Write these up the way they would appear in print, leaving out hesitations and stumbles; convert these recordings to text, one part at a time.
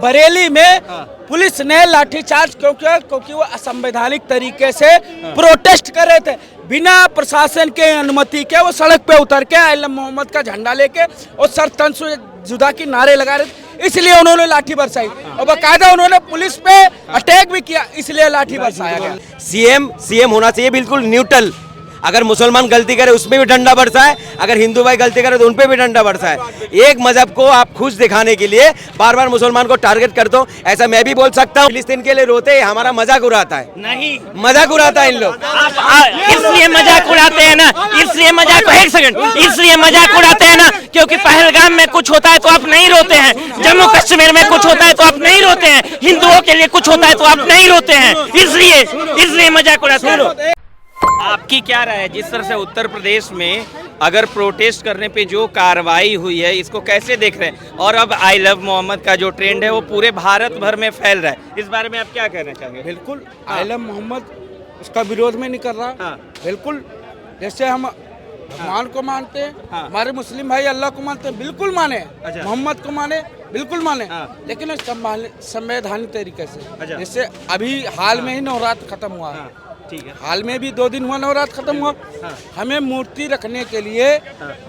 बरेली में पुलिस ने लाठीचार्ज क्योंकि वो असंवैधानिक तरीके से प्रोटेस्ट कर रहे थे। बिना प्रशासन के अनुमति के वो सड़क पे उतर के आलम मोहम्मद का झंडा लेके और सर तन से जुदा की नारे लगा रहे थे, इसलिए उन्होंने लाठी बरसाई और बाकायदा उन्होंने पुलिस पे अटैक भी किया, इसलिए लाठी बरसाया गया। सीएम होना चाहिए बिल्कुल न्यूट्रल। अगर मुसलमान गलती करे उसमें भी डंडा बरसाए, अगर हिंदू भाई गलती करे तो उन पे भी डंडा बरसाए। एक मजहब को आप खुश दिखाने के लिए बार बार मुसलमान को टारगेट कर दो, ऐसा मैं भी बोल सकता हूँ। फिलिस्तीन के लिए रोते हैं, हमारा मजाक उड़ाता है। नहीं, मजाक उड़ाता है इन लोग। इसलिए मजाक उड़ाते हैं ना, इसलिए मजाक, एक सेकंड, इसलिए मजाक उड़ाते हैं ना क्योंकि पहलगाम में कुछ होता है तो आप नहीं रोते हैं, जम्मू कश्मीर में कुछ होता है तो आप नहीं रोते हैं, हिंदुओं के लिए कुछ होता है तो आप नहीं रोते हैं, इसलिए मजाक उड़ाते हैं। आपकी क्या राय है जिस तरह से उत्तर प्रदेश में अगर प्रोटेस्ट करने पे जो कार्रवाई हुई है, इसको कैसे देख रहे हैं? और अब आई लव मोहम्मद का जो ट्रेंड है वो पूरे भारत भर में फैल रहा है, इस बारे में आप क्या कहना चाहेंगे? बिल्कुल आई लव मोहम्मद उसका विरोध में नहीं कर रहा। बिल्कुल, जैसे हम भगवान को मानते हैं, हमारे मुस्लिम भाई अल्लाह को मानते हैं, बिल्कुल माने, मोहम्मद को माने, बिल्कुल माने, लेकिन संवैधानिक तरीके से। जैसे अभी हाल में ही नवरात्र खत्म हुआ है, ठीक है, हाल में भी 2 दिन हुआ नवरात्र खत्म हुआ। हमें मूर्ति रखने के लिए,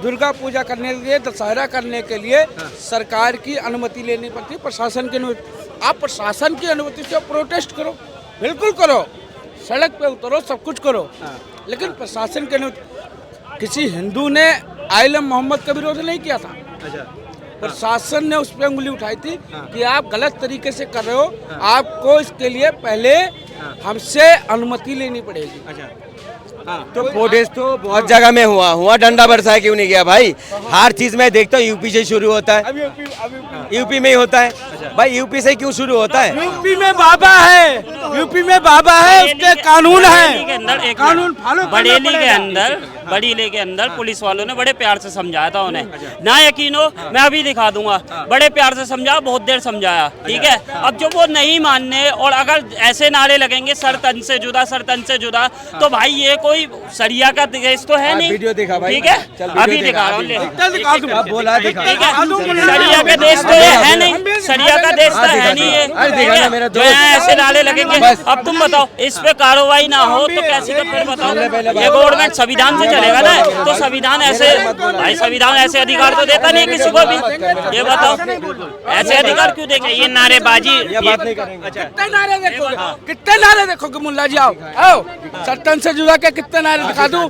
दुर्गा पूजा करने के लिए, दशहरा करने के लिए सरकार की अनुमति लेनी पड़ती है, प्रशासन की अनुमति। आप प्रशासन की अनुमति से प्रोटेस्ट करो, बिल्कुल करो, सड़क पे उतरो, सब कुछ करो, लेकिन प्रशासन की अनुमति। किसी हिंदू ने आलम मोहम्मद का विरोध नहीं किया था, प्रशासन ने उस पर उंगली उठाई थी कि आप गलत तरीके से कर रहे हो, आपको इसके लिए पहले हमसे अनुमति लेनी पड़ेगी। तो प्रोटेस्ट तो बहुत जगह में हुआ, डंडा बरसाया क्यों नहीं गया भाई? हर चीज में देखता हूँ यूपी से शुरू होता है, यूपी में ही होता है भाई। यूपी से क्यों शुरू होता है? यूपी में बाबा है, यूपी में बाबा है, उसके कानून है, कानून फॉलो। बरेली के अंदर पुलिस वालों ने बड़े प्यार से समझाया था उन्हें, ना यकीन हो मैं अभी दिखा दूंगा, बड़े प्यार से समझाया, बहुत देर समझाया, ठीक है। अब जो वो नहीं मानने और अगर ऐसे नारे लगेंगे सर तन से जुदा, सर तन से जुदा, तो भाई ये कोई सरिया का देश तो है नहीं। वीडियो दिखा भाई, ठीक है, अभी दिखा रहा हूँ, बोला ठीक है। सरिया का देश तो ये है नहीं, सरिया का देश तो है नहीं ये, जो यहाँ ऐसे नारे लगेंगे। अब तुम बताओ, इस पे कार्रवाई ना हो तो कैसी? तो फिर बताओ, ये गवर्नमेंट संविधान से चलेगा ना? तो संविधान ऐसे, भाई संविधान ऐसे अधिकार तो देता नहीं किसी को भी, ये बताओ ऐसे अधिकार क्यों देंगे? ये नारेबाजी, कितने नारे देखोगे, कितने नारे देखोगे? मुल्ला जी आओ, आओ, सत्तन से जुड़ा के कितने नारे दिखा दूं?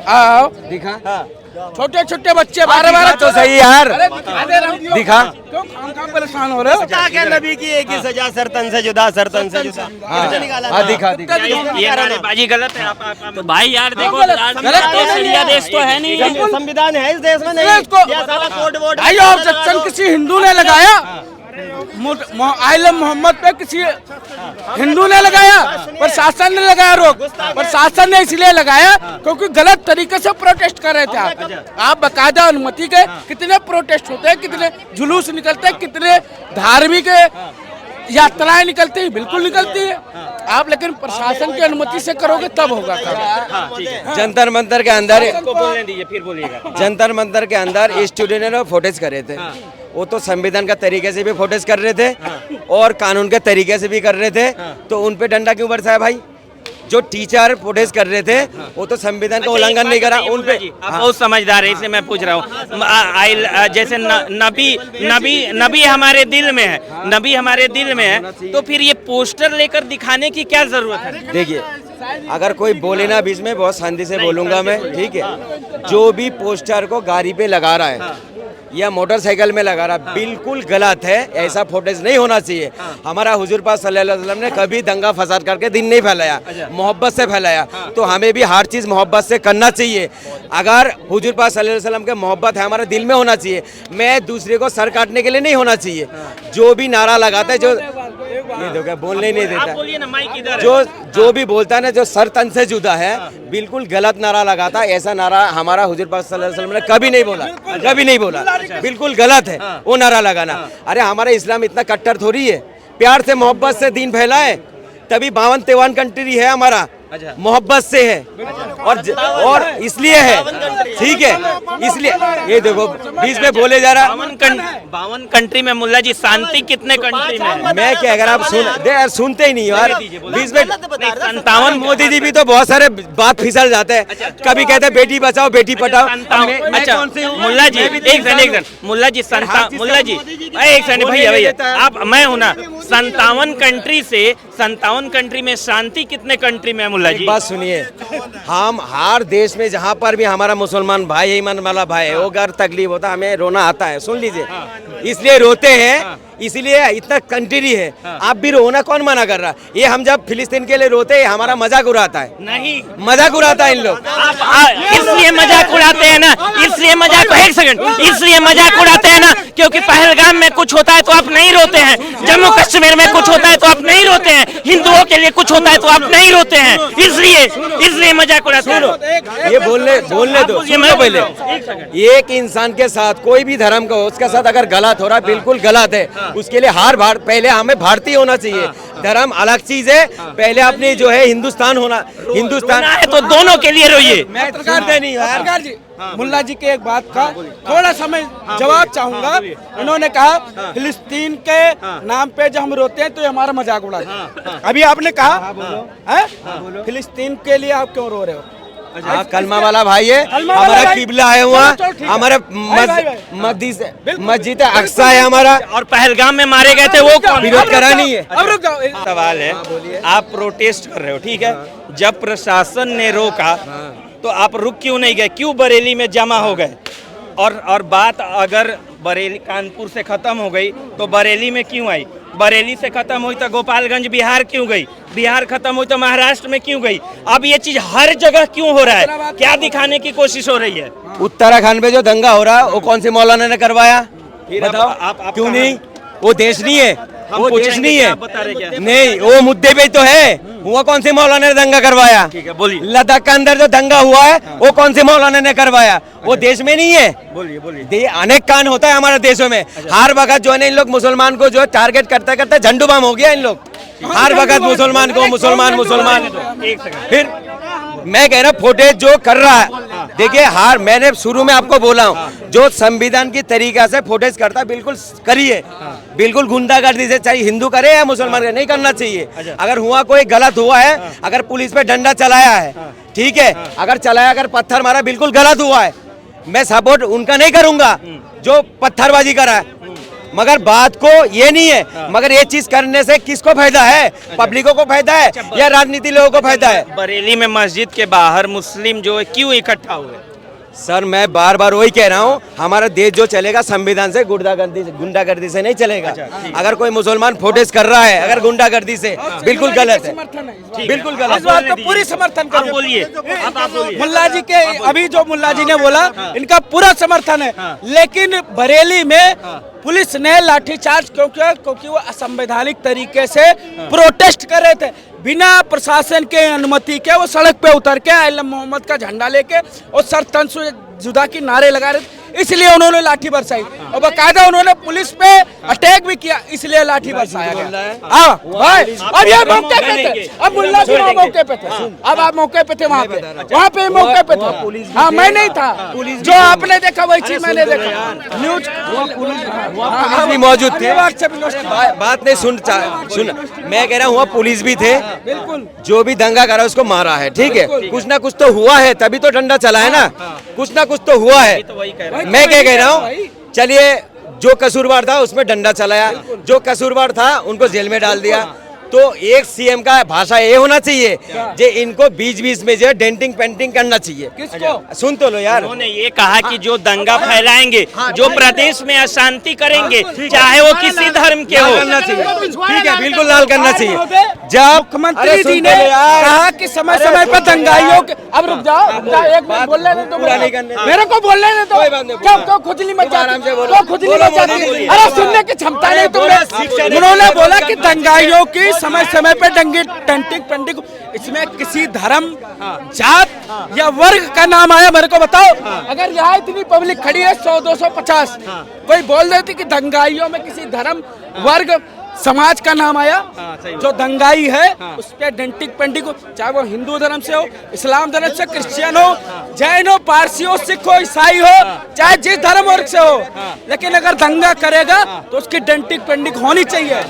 आओ, दिखा। छोटे छोटे बच्चे 12-12 तो सही यार, दिखा। क्यों परेशान हो रहे हो? क्या नबी की एक ही सजा, सर तन से जुदा, सर तन से जुदा। दिखा। ये नारेबाजी गलत है। आप तो भाई यार देखो, गलत तो सरिया देश तो है नहीं, संविधान है इस देश में नहीं। भाई ऑब्जेक्शन किसी हिंदू ने लगाया, आलम मोहम्मद पे किसी हिंदू ने लगाया, प्रशासन ने लगाया रोक। प्रशासन ने इसलिए लगाया क्योंकि गलत तरीके से प्रोटेस्ट कर रहे थे। आप बकायदा अनुमति के कितने प्रोटेस्ट होते हैं, कितने जुलूस निकलते हैं, कितने धार्मिक यात्राएं निकलती है, बिल्कुल निकलती है आप, लेकिन प्रशासन की अनुमति से करोगे तब होगा। जंतर मंतर के अंदर, बोलने दीजिए फिर बोलिएगा। जंतर मंतर के अंदर स्टूडेंट ने फोटेज करे थे, वो तो संविधान का तरीके से भी फोटेज कर रहे थे और कानून के तरीके से भी कर रहे थे, तो उन पे डंडा क्यों बरसाया भाई? जो टीचर प्रोटेस्ट कर रहे थे वो तो संविधान का उल्लंघन नहीं करा, उन पे बहुत समझदार है, इसलिए मैं पूछ रहा हूँ। जैसे नबी हमारे दिल में है, नबी हमारे दिल में है, तो फिर ये पोस्टर लेकर दिखाने की क्या जरूरत है? देखिए, अगर कोई बोले ना बीच में, बहुत शांति से बोलूंगा मैं, ठीक है। जो भी पोस्टर को गाड़ी पे लगा रहा है या मोटरसाइकिल में लगा रहा, बिल्कुल गलत है, ऐसा फुटेज नहीं होना चाहिए। हमारा हुजूर पाक सल्लल्लाहु अलैहि वसल्लम ने कभी दंगा फसाद करके दिन नहीं फैलाया, मोहब्बत से फैलाया, तो हमें भी हर चीज़ मोहब्बत से करना चाहिए। अगर हुजूर पाक सल्लल्लाहु अलैहि वसल्लम के मोहब्बत है, हमारे दिल में होना चाहिए, मैं दूसरे को सर काटने के लिए नहीं होना चाहिए। जो भी नारा लगाता है, जो बोलने नहीं देता, जो भी बोलता है ना, जो सर तन से जुदा है, बिल्कुल गलत नारा लगाता है। ऐसा नारा हमारा हुजूर पाक सल्लल्लाहु अलैहि वसल्लम ने कभी नहीं बोला, कभी नहीं बोला, बिल्कुल गलत है वो नारा लगाना। अरे हमारा इस्लाम इतना कट्टर थोड़ी है, प्यार से मोहब्बत से दीन फैलाए, तभी 52-53 कंट्री है हमारा, अच्छा। मोहब्बत से है और इसलिए है, ठीक है, इसलिए ये देखो बीच में बोले जा रहा। 52 कंट्री में मुल्ला जी शांति कितने कंट्री में है? मैं क्या, अगर आप यार सुनते ही नहीं हो यार, बीच में 57 मोदी जी भी तो बहुत सारे बात फिसल जाते हैं, कभी कहते हैं बेटी बचाओ बेटी पढ़ाओ। अच्छा मुल्ला जी एक सेकंड, मुल्ला जी मुल्ला जी एक सेकंड, भैया आप, मैं हूं ना, 57 कंट्री से 57 कंट्री में शांति कितने कंट्री में है मुल्ला जी? बात सुनिए, हम हर देश में जहाँ पर भी हमारा मुसलमान भाई है, ईमान वाला भाई है, वो अगर तकलीफ होता है हमें रोना आता है, सुन लीजिए, इसलिए रोते हैं, इसलिए इतना कंट्री है, आप भी रोना, कौन मना कर रहा? ये हम जब फिलिस्तीन के लिए रोते हैं हमारा मजाक उड़ाता है, नहीं मजाक उड़ाता है इन लोग, इसलिए मजाक उड़ाते हैं ना, इसलिए मजाक, एक सेकंड, इसलिए मजाक उड़ाते हैं ना क्योंकि पहलगाम में कुछ होता है तो आप नहीं रोते हैं, जम्मू कश्मीर में कुछ होता है तो आप नहीं रोते हैं, हिंदुओं के लिए कुछ होता है तो आप नहीं रोते हैं, इसलिए मजाक उड़ाते हैं। ये बोलने दो, सुन लो पहले, एक इंसान के साथ कोई भी धर्म का हो, उसके साथ अगर गलत हो रहा है बिल्कुल गलत है, उसके लिए पहले हमें भारतीय होना चाहिए, धर्म अलग चीज है, पहले अपने जो है हिंदुस्तान होना, हिंदुस्तान है तो दोनों के लिए रोइए। मैं सुनते नहीं यार। पत्रकार जी, मुल्ला जी के एक बात का थोड़ा समय जवाब चाहूंगा। इन्होंने कहा फिलिस्तीन के नाम पे जो हम रोते हैं तो ये हमारा मजाक उड़ाते हैं। अभी आपने कहा फिलिस्तीन के लिए आप क्यों रो रहे हो? हाँ, कलमा वाला भाई है, हमारा किबला है वहाँ, हमारे मस्जिद अक्सा है हमारा, और पहलगाम में मारे गए थे वो कौन? विरोध करा नहीं है। अब रुक जाओ, सवाल है, आप प्रोटेस्ट कर रहे हो, ठीक है, जब प्रशासन ने रोका तो आप रुक क्यों नहीं गए, क्यों बरेली में जमा हो गए? और बात अगर बरेली कानपुर से खत्म हो गई तो बरेली में क्यों आई? बरेली से खत्म हुई तो गोपालगंज बिहार क्यों गई? बिहार खत्म हुई तो महाराष्ट्र में क्यों गई? अब ये चीज हर जगह क्यों हो रहा है? क्या दिखाने की कोशिश हो रही है? उत्तराखंड में जो दंगा हो रहा है वो कौन से मौलाना ने करवाया? बताओ, आप क्यों नहीं? वो देश नहीं है, वो देश नहीं है, बता रहे क्या? नहीं, वो मुद्दे पे तो है, वो कौन से मौलाना ने दंगा करवाया? ठीक है, बोलिए। लद्दाख के अंदर जो दंगा हुआ है वो कौन से मौलाना ने करवाया? वो देश में नहीं है। बोलिए। अनेक कांड होता है हमारे देशों में, हर वक्त जो है ना इन लोग मुसलमान को जो है टारगेट करते करते झंडू बम हो गया इन लोग, हर वक्त मुसलमान को मुसलमान। फिर मैं कह रहा फुटेज जो कर रहा है, देखिए मैंने शुरू में आपको बोला हूँ, जो संविधान की तरीका से फुटेज करता है बिल्कुल करिए, बिल्कुल गुंडागर्दी से, चाहे हिंदू करे या मुसलमान करे, नहीं करना चाहिए। अगर हुआ कोई गलत हुआ है, अगर पुलिस पे डंडा चलाया है, ठीक है, अगर चलाया, अगर पत्थर मारा, बिल्कुल गलत हुआ है, मैं सपोर्ट उनका नहीं करूंगा जो पत्थरबाजी करा है, मगर बात को ये नहीं है, मगर ये चीज करने से किसको फायदा है? पब्लिकों को फायदा है या राजनीति लोगों को फायदा है? बरेली में मस्जिद के बाहर मुस्लिम जो है क्यों इकट्ठा हुए? सर मैं बार बार वही कह रहा हूँ, हमारा देश जो चलेगा संविधान से, गुंडागर्दी से नहीं चलेगा। अगर कोई मुसलमान फुटेज कर रहा है अगर गुंडागर्दी से, बिल्कुल गलत है, बिल्कुल गलत। इस बात को पूरी समर्थन आप बोलिए, आप बोलिए। मुल्ला जी के अभी जो मुल्ला जी ने बोला, इनका पूरा समर्थन है, लेकिन बरेली में पुलिस ने लाठीचार्ज क्योंकि वो असंवैधानिक तरीके से प्रोटेस्ट कर रहे थे, बिना प्रशासन के अनुमति के वो सड़क पे उतर के आलम मोहम्मद का झंडा लेके और सर तन से जुदा की नारे लगा रहे थे, इसलिए उन्होंने लाठी बरसाई और बाकायदा उन्होंने पुलिस पे अटैक भी किया, इसलिए लाठी बरसाया गया। हाँ भाई, अब ये मौके पे थे, अब मुल्ला जी वहाँ मौके पे थे, अब आप मौके पे थे, वहाँ पे मौके पे थे। हाँ मैं नहीं था, जो आपने देखा वही चीज मैंने देखा, न्यूज भी मौजूद थे। बात नहीं सुन, मैं कह रहा हूँ पुलिस भी थे, बिल्कुल, जो भी दंगा करा उसको मारा है, ठीक है, कुछ ना कुछ तो हुआ है, तभी तो डंडा चला है ना, कुछ ना कुछ तो हुआ है। मैं क्या कह रहा हूँ, चलिए जो कसूरवार था उसमें डंडा चलाया, जो कसूरवार था उनको जेल में डाल दिया, तो एक सीएम का भाषा ये होना चाहिए जे इनको बीच बीच में जो डेंटिंग पेंटिंग करना चाहिए। किसको? सुन तो लो यार, उन्होंने ये कहा कि जो दंगा फैलाएंगे, जो प्रदेश में अशांति करेंगे, चाहे वो किसी धर्म के हो, करना चाहिए, ठीक है, बिल्कुल लाल करना चाहिए। जब मुख्यमंत्री जी ने कहा कि समय समय पर दंगाइयों के, अब रुक जाओ, एक मिनट बोल लेने दो, मेरे को बोल लेने दो, क्या खुजली मच जाती है, खुजली मच जाती है, अरे सुनने की क्षमता नहीं तुम्हें। उन्होंने बोला कि दंगाइयों की समय समय पे पेंटिंग, इसमें किसी धर्म, जात या वर्ग का नाम आया? मेरे को बताओ, अगर यहाँ इतनी पब्लिक खड़ी है 100-250, कोई बोल देती कि दंगाइयों में किसी धर्म, वर्ग समाज का नाम आया। हाँ, सही बात। जो दंगाई है हाँ। उस पे डेंटिक पेंटिक हो, चाहे वो हिंदू धर्म से हो, इस्लाम धर्म से, क्रिश्चियन हो, जैन हो, पारसी हो, सिख हो, ईसाई हो, चाहे जिस धर्म वर्ग से हो, लेकिन अगर दंगा करेगा तो उसकी डेंटिक पेंटिक होनी चाहिए।